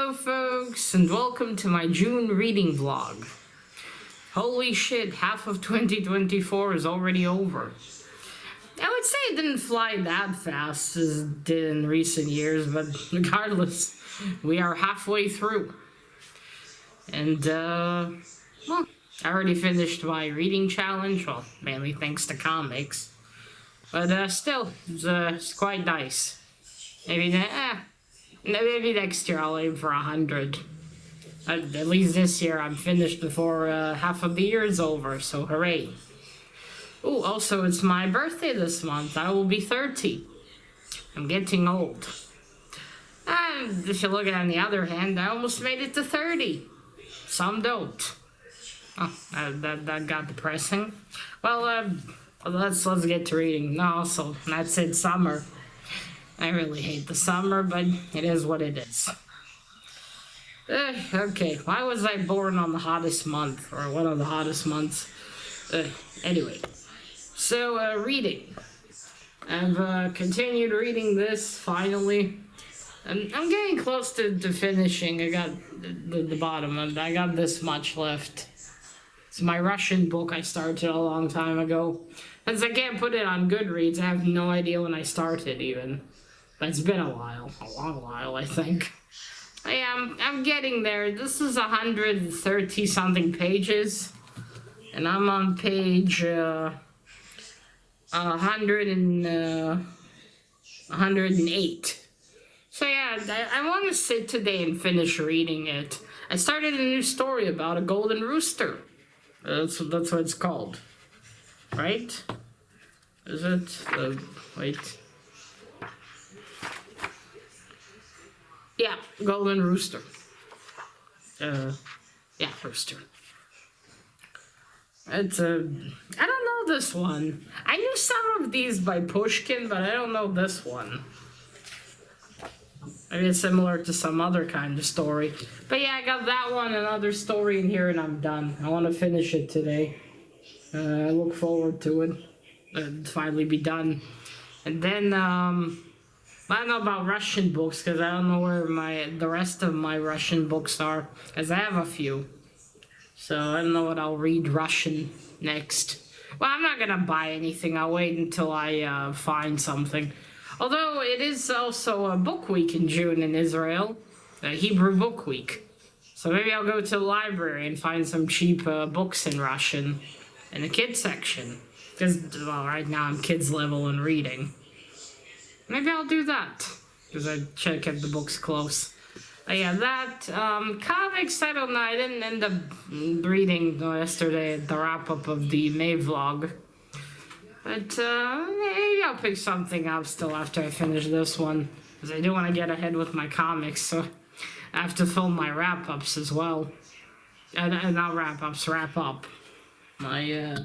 Hello folks, and welcome to my June reading vlog. Holy shit, half of 2024 is already over. I would say it didn't fly that fast as it did in recent years, but regardless, we are halfway through. And, well, I already finished my reading challenge, well, mainly thanks to comics. But still, it's quite nice. Maybe next year I'll aim for 100. At least this year I'm finished before half of the year is over, so hooray. Ooh, also it's my birthday this month. I will be 30. I'm getting old. And if you look at it on the other hand, I almost made it to 30. Some don't. Oh, that got depressing. Well, let's get to reading. No, so that's it, summer. I really hate the summer, but it is what it is. Okay, why was I born on the hottest month, or one of the hottest months? Anyway, so reading. I've continued reading this, finally. I'm getting close to finishing. I got the bottom, and I got this much left. It's my Russian book I started a long time ago. Since I can't put it on Goodreads, I have no idea when I started, even. But it's been a while. A long while, I think. Yeah, I'm getting there. This is 130-something pages. And I'm on page 108. So yeah, I want to sit today and finish reading it. I started a new story about a golden rooster. That's what it's called. Right? Is it? Wait. Yeah, golden rooster. Yeah, rooster. It's I don't know this one. I knew some of these by Pushkin, but I don't know this one. Maybe it's similar to some other kind of story. But yeah, I got that one, another story in here, and I'm done. I want to finish it today. I look forward to it. It'll finally be done. And then, I don't know about Russian books, because I don't know where the rest of my Russian books are, because I have a few. So I don't know what I'll read Russian next. Well, I'm not going to buy anything. I'll wait until I find something. Although it is also a book week in June in Israel, a Hebrew book week. So maybe I'll go to the library and find some cheap books in Russian in the kids section. Because, well, right now I'm kids level in reading. Maybe I'll do that, because I kept the books close. Yeah, that, comics, I don't know, I didn't end up reading yesterday the wrap-up of the May vlog. But, maybe I'll pick something up still after I finish this one, because I do want to get ahead with my comics, so I have to film my wrap-ups as well. Not wrap-ups, wrap-up. Yeah,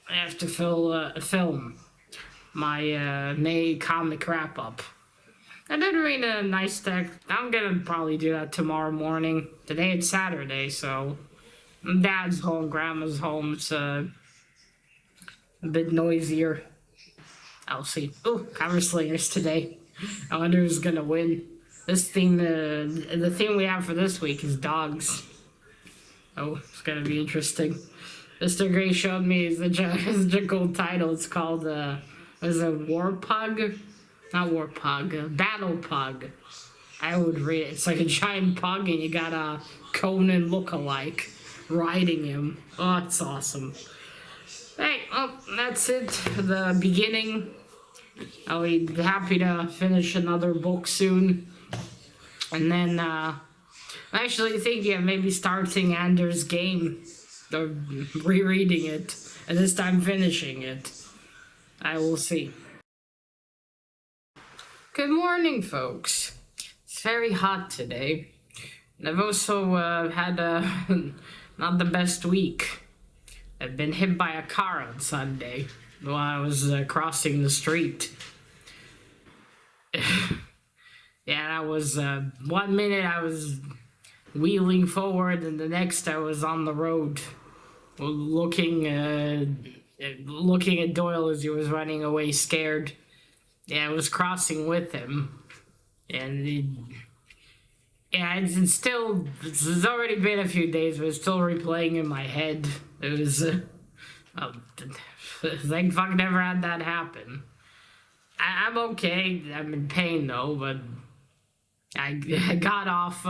I have to film my May comic wrap-up. I did read a nice text. I'm gonna probably do that tomorrow morning. Today it's Saturday, so Dad's home, Grandma's home. It's a bit noisier. I'll see. Oh, Cover Slingers today. I wonder who's gonna win. This theme, the theme we have for this week is dogs. Oh, it's gonna be interesting. Mr. Gray showed me the cool title. It's called, what is it, War Pug? Not War Pug, Battle Pug. I would read it. It's like a giant pug and you got a Conan look-alike riding him. Oh, it's awesome. Hey, oh, that's it for the beginning. I'll be happy to finish another book soon. And then, I'm actually thinking of maybe starting Ender's Game. Or rereading it, and this time finishing it. I will see. Good morning, folks. It's very hot today. And I've also had not the best week. I've been hit by a car on Sunday while I was crossing the street. Yeah, I was, 1 minute I was wheeling forward, and the next I was on the road. Looking at Doyle as he was running away scared. Yeah, I was crossing with him. And Yeah, it's still, it's already been a few days, but it's still replaying in my head. It was, thank fuck never had that happen. I'm okay. I'm in pain though, but I got off,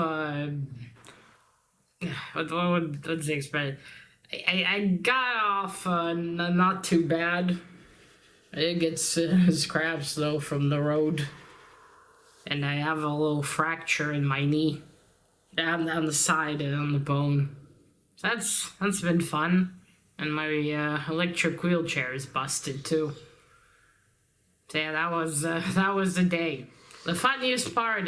what's the expression? I got off, not too bad. I did get scraps though from the road. And I have a little fracture in my knee. Down the side and on the bone. So that's been fun. And my electric wheelchair is busted too. So yeah, that was the day. The funniest part,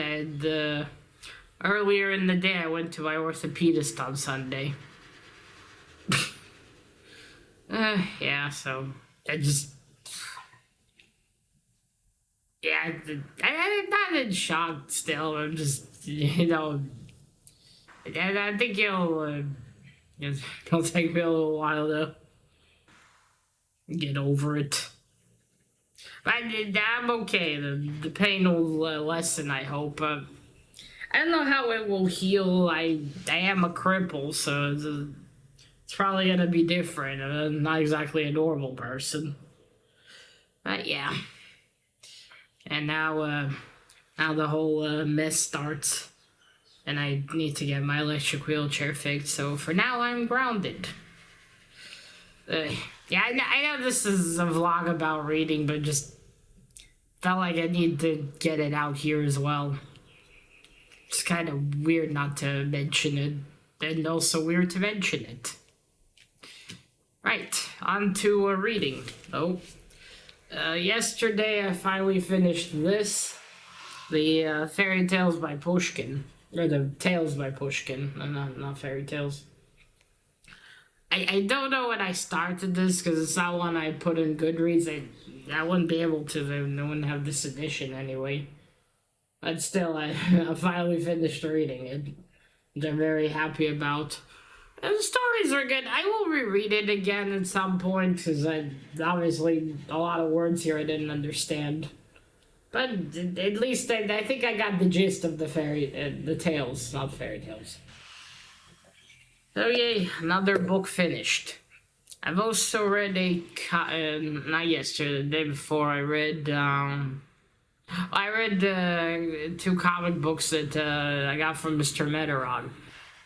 earlier in the day, I went to my orthopedist on Sunday. Yeah, so I just, yeah, I'm not in shock still. I'm just, I think it'll take me a little while to get over it. But I'm okay. The pain will lessen, I hope. I don't know how it will heal. I am a cripple, so it's probably gonna be different. I'm not exactly a normal person. But yeah. And now the whole mess starts. And I need to get my electric wheelchair fixed, so for now I'm grounded. Yeah, I know this is a vlog about reading, but just felt like I need to get it out here as well. It's kind of weird not to mention it, and also weird to mention it. Right, on to reading, though. Yesterday I finally finished this, the Fairy Tales by Pushkin. Or the Tales by Pushkin, not Fairy Tales. I don't know when I started this, because it's not one I put in Goodreads. I wouldn't be able to, they wouldn't have this edition anyway. But still, I finally finished reading it, which I'm very happy about. And the stories are good. I will reread it again at some point, because obviously a lot of words here I didn't understand. But at least I think I got the gist of the tales, not fairy tales. So yay, another book finished. I've also read not yesterday, the day before, I read two comic books that I got from Mr. Meteorog.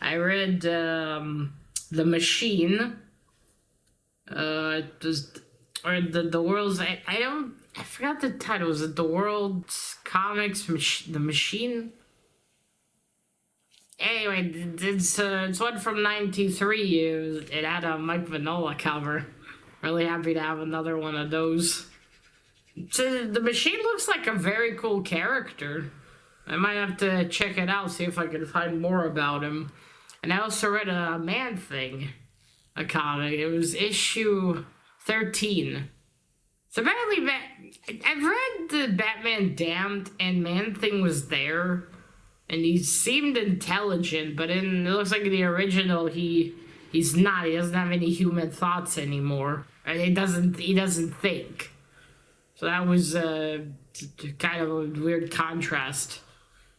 I read The Machine, the world's, I forgot the title. Was it The World's Comics The Machine? Anyway, it's one from '93. It had a Mike Mignola cover. Really happy to have another one of those. So the Machine looks like a very cool character. I might have to check it out, see if I can find more about him. And I also read a Man-Thing, a comic. It was issue 13. So apparently, I've read the Batman Damned, and Man-Thing was there, and he seemed intelligent, but it looks like in the original, he's not. He doesn't have any human thoughts anymore. He doesn't think. So that was kind of a weird contrast.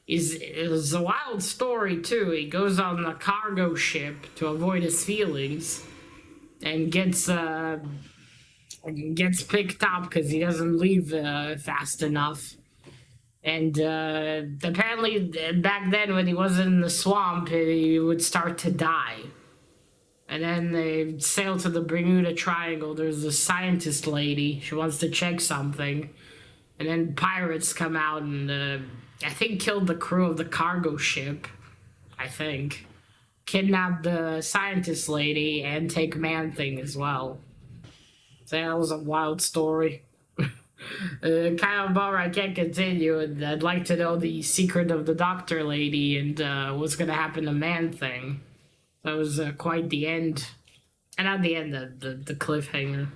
It was a wild story, too. He goes on a cargo ship to avoid his feelings, and gets picked up because he doesn't leave fast enough. And apparently back then when he wasn't in the swamp, he would start to die. And then they sail to the Bermuda Triangle. There's a scientist lady. She wants to check something. And then pirates come out and I think killed the crew of the cargo ship. I think. Kidnapped the scientist lady and take Man-Thing as well. So that was a wild story. Kind of a bummer I can't continue, and I'd like to know the secret of the doctor lady and what's going to happen to Man-Thing. That was quite the end. And not the end, the cliffhanger.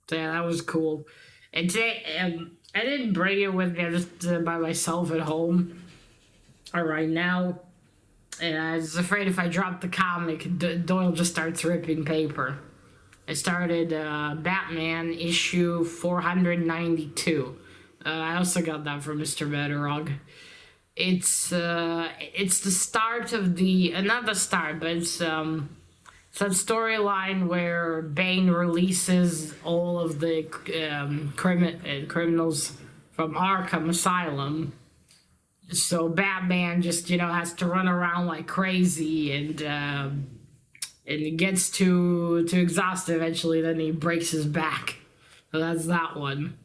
So yeah, that was cool. And today, I didn't bring it with me, I'm just by myself at home right now. And I was afraid if I dropped the comic, Doyle just starts ripping paper. I started Batman issue 492. I also got that from Mr. Meteorog. it's the start of the not the start, but it's some storyline where Bane releases all of the criminals from Arkham Asylum. So Batman just has to run around like crazy, and it gets too exhausted eventually. Then he breaks his back. So that's that one.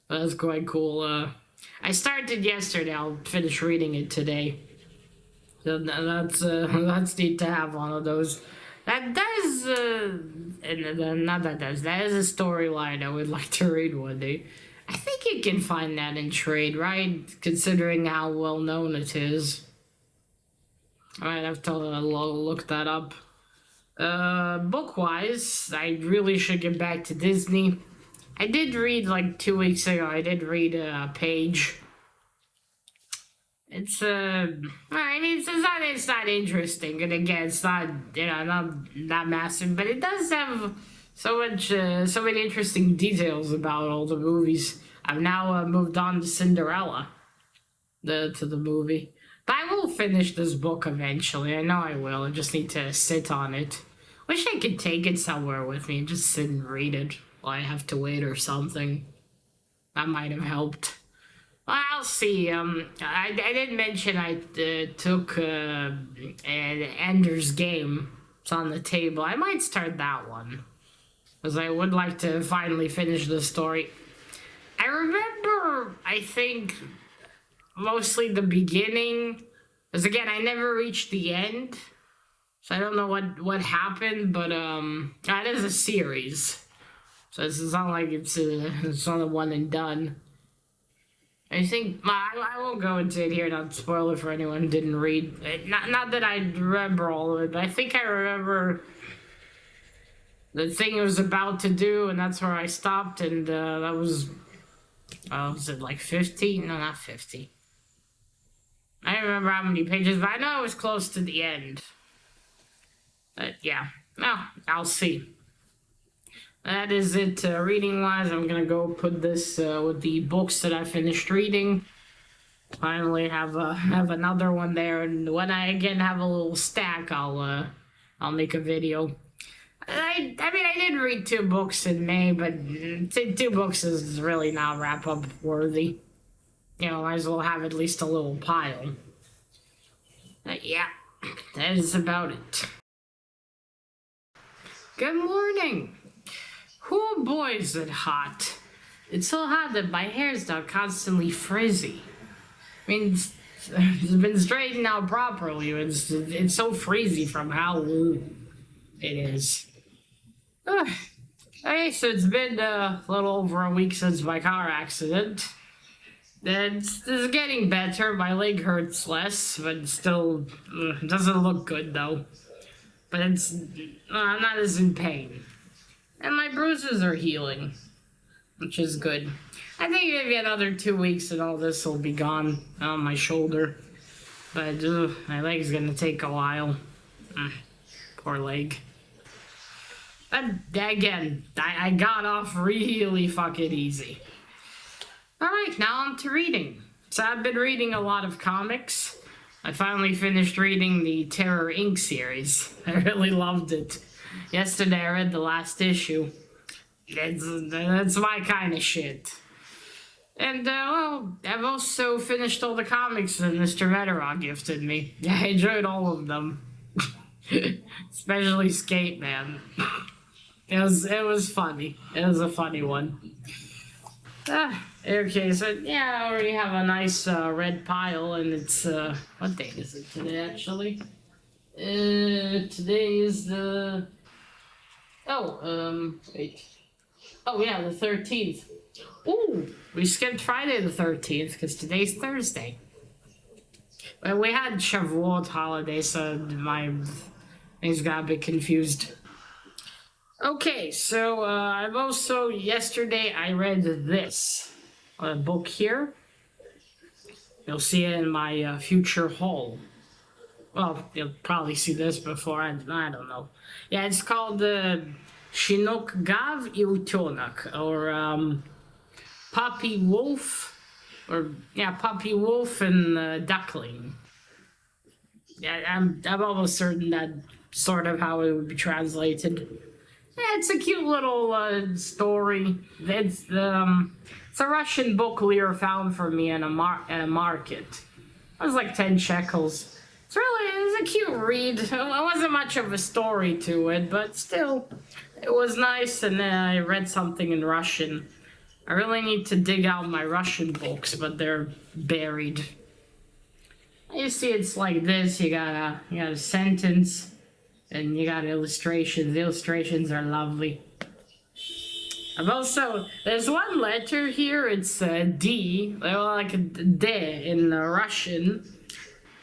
That's quite cool. I started yesterday. I'll finish reading it today. So that's neat to have one of those. That does, not that does. That is a storyline I would like to read one day. I think you can find that in trade, right? Considering how well known it is. I might have to look that up. Book-wise, I really should get back to Disney. I did read, like, 2 weeks ago, I did read a page. It's, I mean, it's not interesting, and again, it's not, not massive, but it does have so many interesting details about all the movies. I've now moved on to Cinderella, to the movie. But I will finish this book eventually. I know I will. I just need to sit on it. Wish I could take it somewhere with me and just sit and read it while I have to wait or something. That might have helped. Well, I'll see. I did mention I took an Ender's Game. It's on the table. I might start that one, because I would like to finally finish the story. I remember, I think, mostly the beginning, because again, I never reached the end, so I don't know what happened, but it is a series, so it's not like it's not a one and done. I think, I won't go into it here, not spoil it for anyone who didn't read. Not that I remember all of it, but I think I remember the thing it was about to do, and that's where I stopped, and that was it like 50? No, not 50. I don't remember how many pages, but I know it was close to the end. But yeah, no, I'll see. That is it, reading-wise. I'm gonna go put this with the books that I finished reading. Finally have another one there, and when I again have a little stack, I'll make a video. I mean, I did read 2 books in May, but 2 books is really not wrap-up worthy. Might as well have at least a little pile. But yeah, that is about it. Good morning. Oh boy, is it hot. It's so hot that my hair's now constantly frizzy. I mean, it's been straightened out properly. It's so frizzy from how low it is. Okay, so it's been a little over a week since my car accident. It's getting better. My leg hurts less, but still doesn't look good though. But I'm not as in pain. And my bruises are healing, which is good. I think maybe another 2 weeks and all this will be gone on my shoulder. But my leg's gonna take a while. Poor leg. But again, I got off really fucking easy. Alright, now on to reading. So I've been reading a lot of comics. I finally finished reading the Terror Inc. series. I really loved it. Yesterday I read the last issue. That's my kind of shit. And, well, I've also finished all the comics that Mr. Vetterog gifted me. I enjoyed all of them. Especially Skate Man. It was funny. It was a funny one. Okay, so yeah, I already have a nice red pile, and it's what date is it today actually? Today is the wait. Oh yeah, the 13th. Ooh, we skipped Friday the 13th because today's Thursday. Well, we had Shavuot holiday, so my things got a bit confused. Okay, so I've also, yesterday I read this book here. You'll see it in my future haul. Well, you'll probably see this before, I don't know. Yeah, it's called Shinok Gav Iutonak, or Puppy Wolf or yeah, Puppy Wolf and Duckling. Yeah, I'm almost certain that sort of how it would be translated. Yeah, it's a cute little story. It's a Russian book Lear found for me in a market. It was like 10 shekels. It's a cute read. It wasn't much of a story to it, but still, it was nice. And then I read something in Russian. I really need to dig out my Russian books, but they're buried. You see, it's like this. You got a sentence, and you got illustrations. The illustrations are lovely. I've also, there's one letter here. It's a D, like a D in Russian.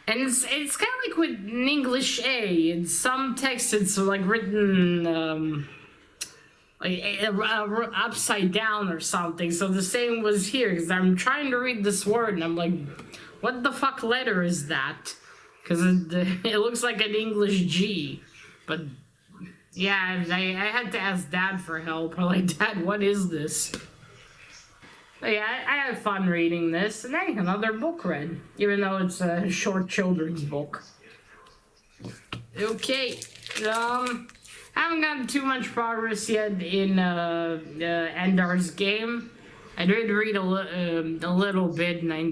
And it's kind of like with an English A. In some texts, it's like written like upside down or something. So the same was here, because I'm trying to read this word, and I'm like, what the fuck letter is that? Because it looks like an English G. But yeah, I had to ask Dad for help. I'm like, Dad, what is this? But yeah, I had fun reading this. And hey, another book read, even though it's a short children's book. Okay, haven't gotten too much progress yet in Ender's Game. I did read a little bit, and I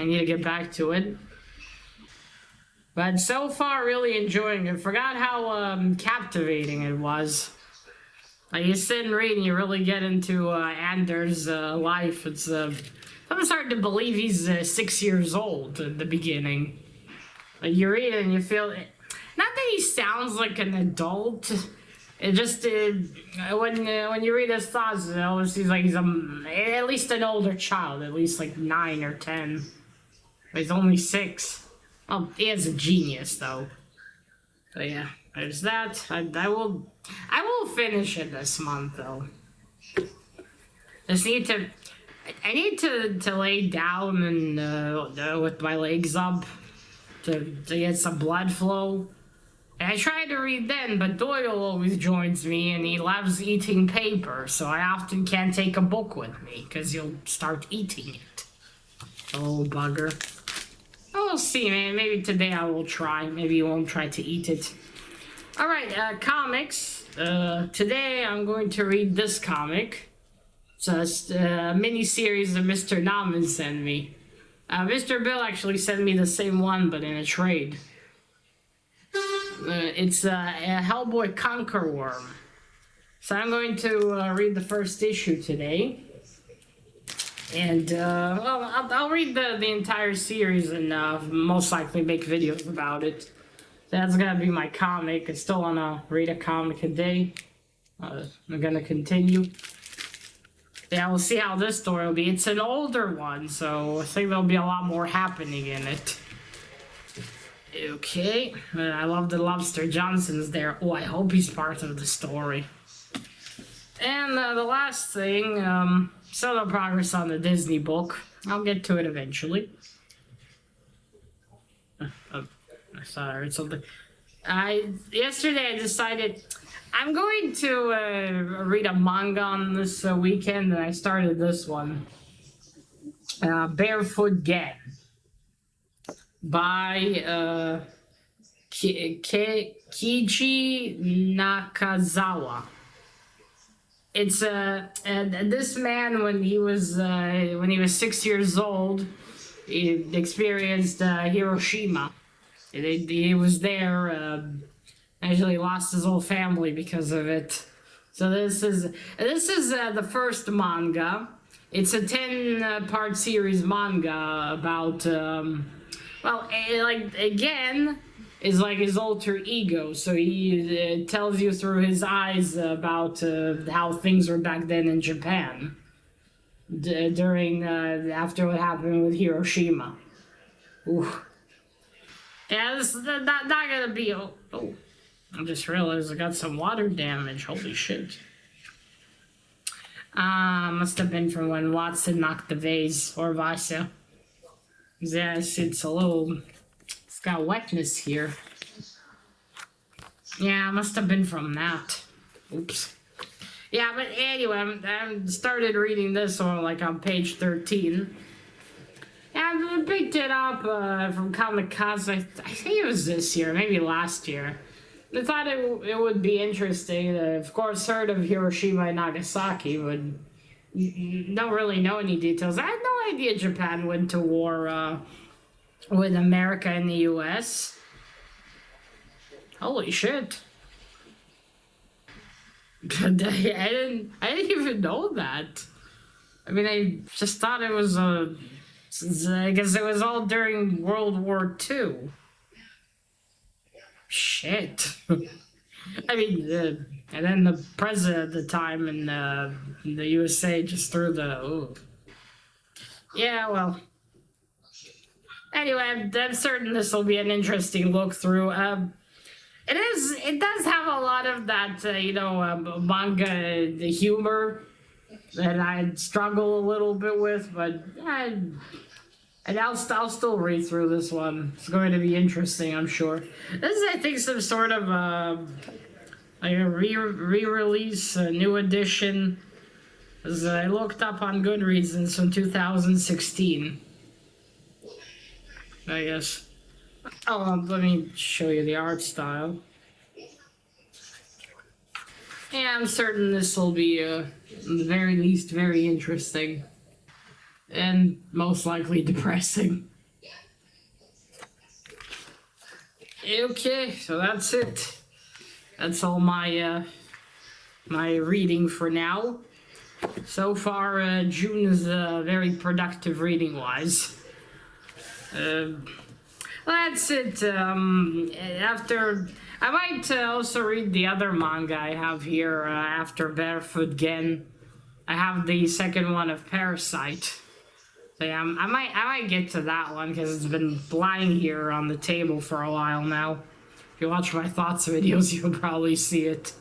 need to get back to it. But so far, really enjoying it. Forgot how captivating it was. Like, you sit and read, and you really get into Anders' life. It's almost hard to believe he's 6 years old at the beginning. Like, you read it, and you feel it. Not that he sounds like an adult. It just when you read his thoughts, it always seems like he's at least an older child, at least like 9 or 10. But he's only 6. Well, he is a genius, though. So yeah, there's that. I will finish it this month, though. I need to lay down and with my legs up to get some blood flow. And I tried to read then, but Doyle always joins me, and he loves eating paper, so I often can't take a book with me, because he'll start eating it. Oh, bugger. We'll see, man. Maybe today I will try. Maybe you won't try to eat it. Alright, comics. Today I'm going to read this comic. It's a mini-series that Mr. Naman sent me. Mr. Bill actually sent me the same one, but in a trade. It's a Hellboy Conquerworm. So I'm going to read the first issue today. And, I'll read the entire series and most likely make videos about it. That's gonna be my comic. I still wanna read a comic a day. I'm gonna continue. Yeah, we'll see how this story will be. It's an older one, so I think there'll be a lot more happening in it. Okay, I love the Lobster Johnson's there. Oh, I hope he's part of the story. And the last thing, still no progress on the Disney book. I'll get to it eventually. I thought I heard something. Yesterday I decided I'm going to read a manga on this weekend, and I started this one. Barefoot Gen by Keiichi Nakazawa. It's and this man, when he was 6 years old, he experienced Hiroshima. He was there. Actually, lost his whole family because of it. So this is the first manga. It's a 10-part series manga about again, is like his alter ego. So he tells you through his eyes about how things were back then in Japan during after what happened with Hiroshima. Ooh. Yeah, this is not gonna be. Oh, I just realized I got some water damage. Holy shit. Must have been from when Watson knocked the vase, or Vasa. Yeah, it's got wetness here. Yeah, must have been from that. Oops. Yeah, but anyway, I started reading this one like on page 13. I picked it up from Kamikaze. I think it was this year, maybe last year. I thought it would be interesting. Of course, heard of Hiroshima and Nagasaki, but don't really know any details. I had no idea Japan went to war with America and the U.S. Holy shit! I didn't even know that. I mean, I just thought it was I guess it was all during World War II. Shit. I mean, and then the president at the time in the USA just threw the. Ooh. Yeah, well. Anyway, I'm certain this will be an interesting look through. It does have a lot of that, manga the humor that I struggle a little bit with, but and I'll still read through this one. It's going to be interesting, I'm sure. This is, I think, some sort of like a re-release, a new edition. As I looked up on Goodreads, and it's from 2016. I guess. Oh, let me show you the art style. Yeah, I'm certain this will be, at the very least, very interesting. And most likely depressing. Okay, so that's it. That's all my my reading for now. So far, June is very productive reading-wise. That's it. After I might also read the other manga I have here after Barefoot Gen. I have the second one of Parasite. So yeah, I might get to that one because it's been lying here on the table for a while now. If you watch my thoughts videos, you'll probably see it.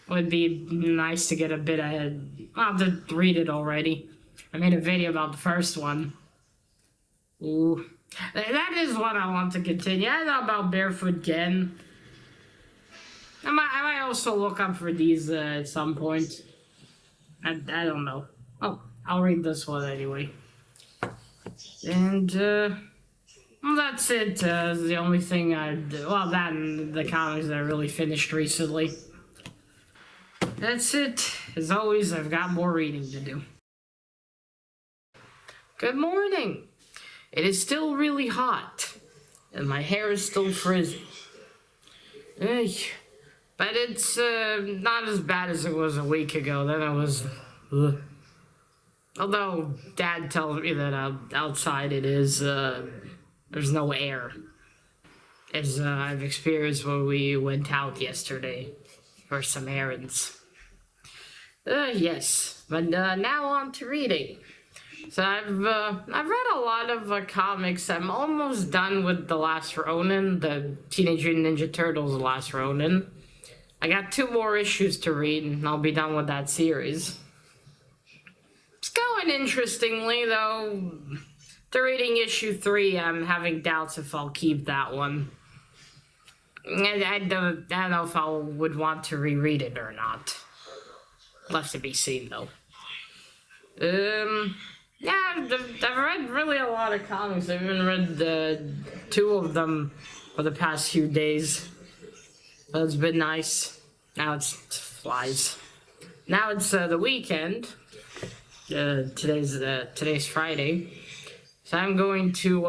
Would be nice to get a bit ahead. I'll have to read it already. I made a video about the first one. Ooh. That is what I want to continue. I know about Barefoot Gen. I might also look up for these at some point. I don't know. Oh, I'll read this one anyway. And, well, that's it. The only thing well, that and the comics that I really finished recently. That's it. As always, I've got more reading to do. Good morning. It is still really hot, and my hair is still frizzy. But it's not as bad as it was a week ago. Then it was... Although Dad tells me that outside it is, there's no air. As I've experienced when we went out yesterday for some errands. Yes, but now on to reading. So I've read a lot of comics. I'm almost done with The Last Ronin, the Teenage Mutant Ninja Turtles The Last Ronin. I got 2 more issues to read, and I'll be done with that series. It's going interestingly, though. After reading issue 3, I'm having doubts if I'll keep that one. I don't know if I would want to reread it or not. Left to be seen, though. Yeah, I've read really a lot of comics. I've even read 2 of them for the past few days. So it's been nice. Now it flies. Now it's the weekend. Today's Friday. So I'm going to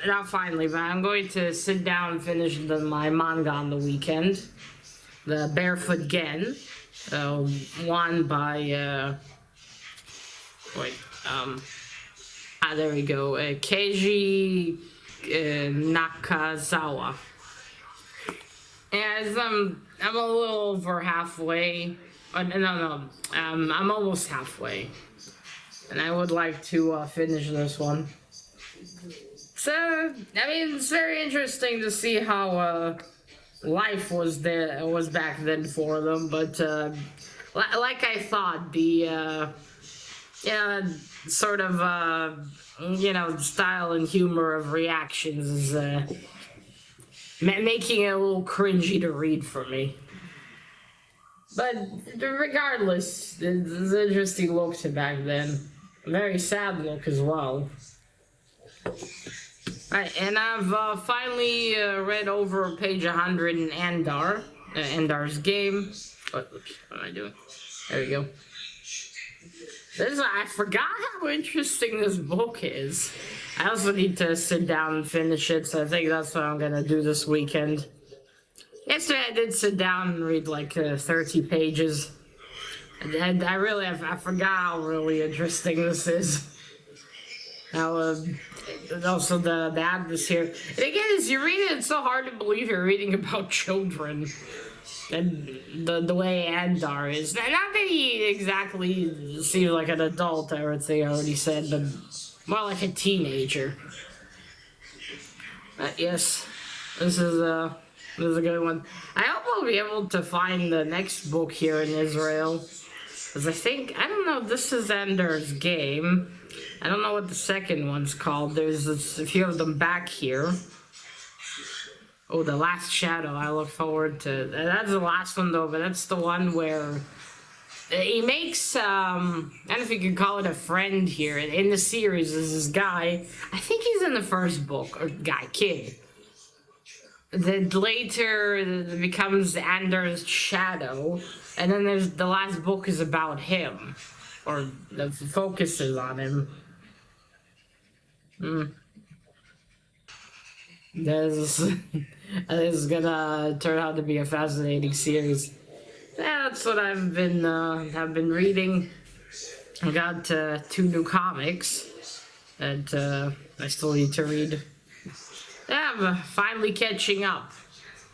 not finally, but I'm going to sit down and finish my manga on the weekend. The Barefoot Gen, one by there we go, Keiji Nakazawa. And I'm a little over halfway. I'm almost halfway. And I would like to finish this one. So, I mean, it's very interesting to see how life was back then for them. But like I thought, the sort of style and humor of reactions is making it a little cringy to read for me. But regardless, it's an interesting look to back then. Very sad look as well. Alright, and I've finally read over page 100 in Andar, Andar's Game. Oh, oops, what am I doing? There we go. I forgot how interesting this book is. I also need to sit down and finish it, so I think that's what I'm gonna do this weekend. Yesterday I did sit down and read like 30 pages. And I forgot how really interesting this is. How, also the atmosphere. And again, as you read it, it's so hard to believe you're reading about children. And the way Andar is. Not that he exactly seems like an adult, everything I already said, but more like a teenager. But yes, this is a good one. I hope I'll be able to find the next book here in Israel. Because I don't know, this is Ender's Game. I don't know what the second one's called. There's a few of them back here. Oh, The Last Shadow. I look forward to... That's the last one, though, but that's the one where... He makes, I don't know if you could call it a friend here. In the series, is this guy. I think he's in the first book. Or kid. That later becomes Anders' shadow. And then there's the last book is about him. Or the focus is on him. This is gonna turn out to be a fascinating series. Yeah, that's what I've been reading. I got 2 new comics that I still need to read. Yeah, I'm finally catching up.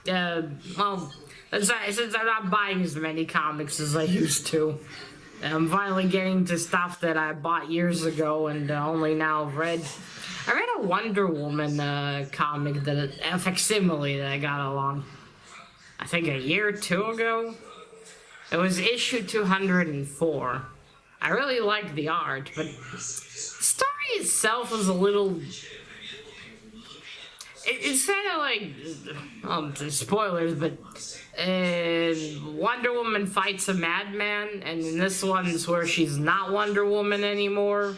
Well, since I'm not buying as many comics as I used to, I'm finally getting to stuff that I bought years ago and only now read. I read a Wonder Woman comic, a facsimile that I got along, I think a year or 2 ago. It was issue 204. I really liked the art, but the story itself was a little... It's kind of like, spoilers, but Wonder Woman fights a madman, and in this one's where she's not Wonder Woman anymore.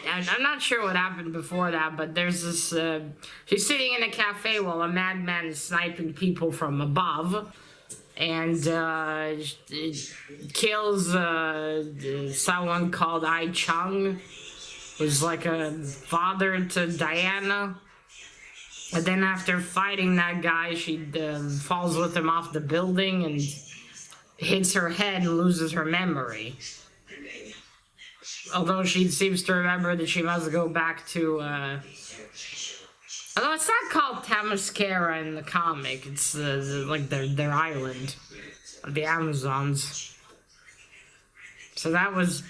I'm not sure what happened before that, but there's this, she's sitting in a cafe while a madman is sniping people from above, and kills someone called Ai Chung, who's like a father to Diana. And then after fighting that guy, she falls with him off the building and hits her head and loses her memory. Although she seems to remember that she must go back to, although it's not called Themyscira in the comic, it's like their island of the Amazons. So that was...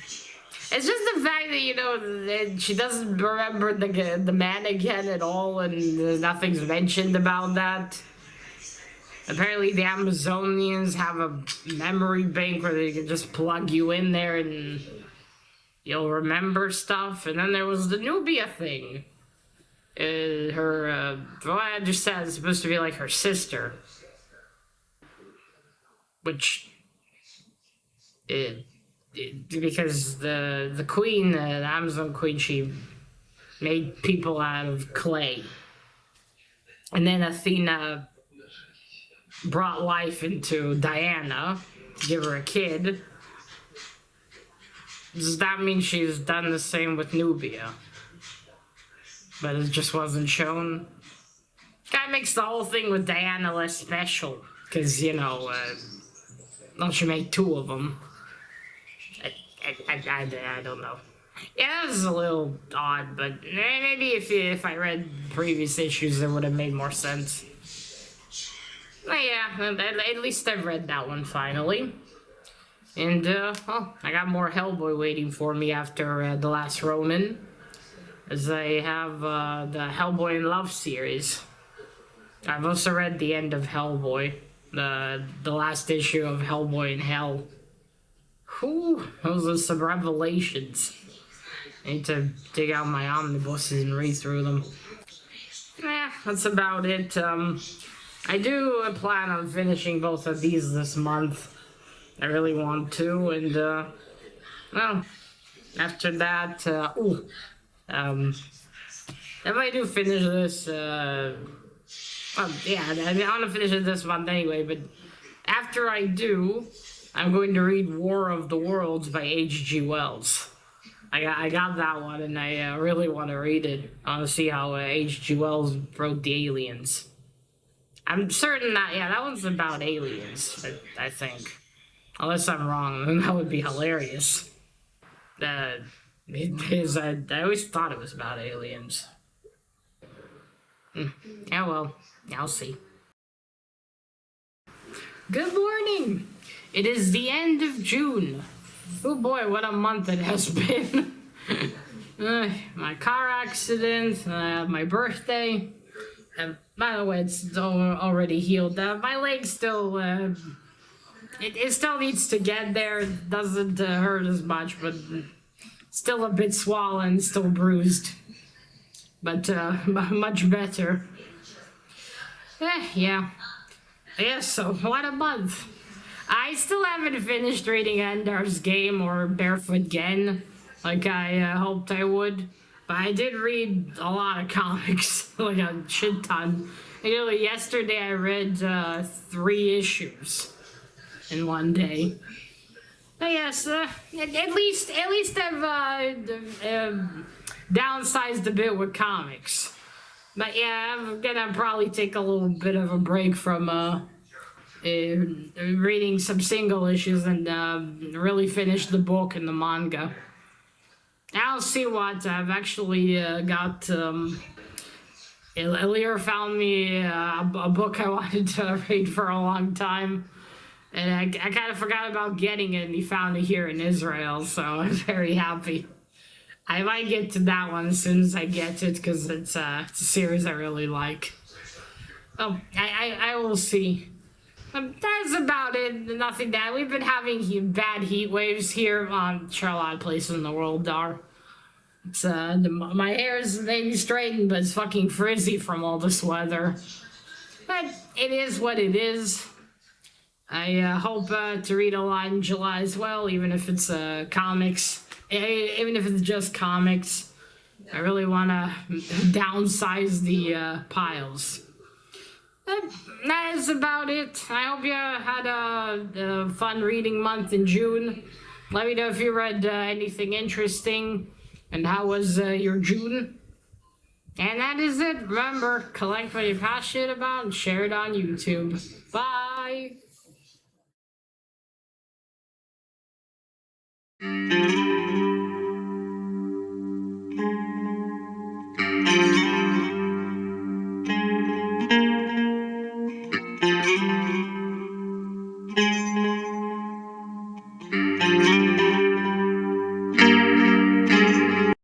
It's just the fact that, you know, that she doesn't remember the man again at all, and nothing's mentioned about that. Apparently the Amazonians have a memory bank where they can just plug you in there and you'll remember stuff. And then there was the Nubia thing. Well, I understand it's supposed to be like her sister. Which... because the queen, the Amazon queen, she made people out of clay. And then Athena brought life into Diana to give her a kid. Does that mean she's done the same with Nubia? But it just wasn't shown? That makes the whole thing with Diana less special. Because, you know, don't you make 2 of them? I don't know. Yeah, that was a little odd, but maybe if I read previous issues, it would have made more sense. But yeah, at least I've read that one finally. And, well, I got more Hellboy waiting for me after The Last Ronin, as I have the Hellboy in Love series. I've also read the end of Hellboy, the last issue of Hellboy in Hell. Whew, those are some revelations. I need to dig out my omnibuses and read through them. That's about it. I do plan on finishing both of these this month. I really want to, and, well, After that, if I do finish this, yeah, I mean, I want to finish it this month anyway, but after I do, I'm going to read War of the Worlds by H.G. Wells. I got that one, and I really want to read it. I want to see how H.G. Wells wrote the aliens. I'm certain that, yeah, that one's about aliens, I think. Unless I'm wrong, then that would be hilarious. Because I always thought it was about aliens. Yeah, well, I'll see. Good morning! It is the end of June. Oh boy, what a month it has been. My car accident, my birthday. And by the way, it's already healed. My leg still, it still needs to get there. It doesn't hurt as much, but still a bit swollen, still bruised. But much better. Yeah. Yeah, so what a month. I still haven't finished reading Ender's Game or Barefoot Gen like I hoped I would. But I did read a lot of comics, like a shit ton. Yesterday I read 3 issues in one day. But yes, at least I've downsized a bit with comics. But yeah, I'm gonna probably take a little bit of a break from reading some single issues and really finish the book and the manga. I'll see what I've actually got. Elir found me a book I wanted to read for a long time, and I kind of forgot about getting it, and he found it here in Israel, so I'm very happy. I might get to that one as soon as I get it, because it's a series I really like. Oh, I will see. That's about it. Nothing that we've been having bad heat waves here. I'm sure a lot of places in the world are. It's my hair is maybe straightened, but it's fucking frizzy from all this weather. But it is what it is. I hope to read a lot in July as well, even if it's comics. Even if it's just comics. I really want to downsize the piles. That is about it. I hope you had a fun reading month in June. Let me know if you read anything interesting and how was your June. And that is it. Remember, collect what you're passionate about and share it on YouTube. Bye!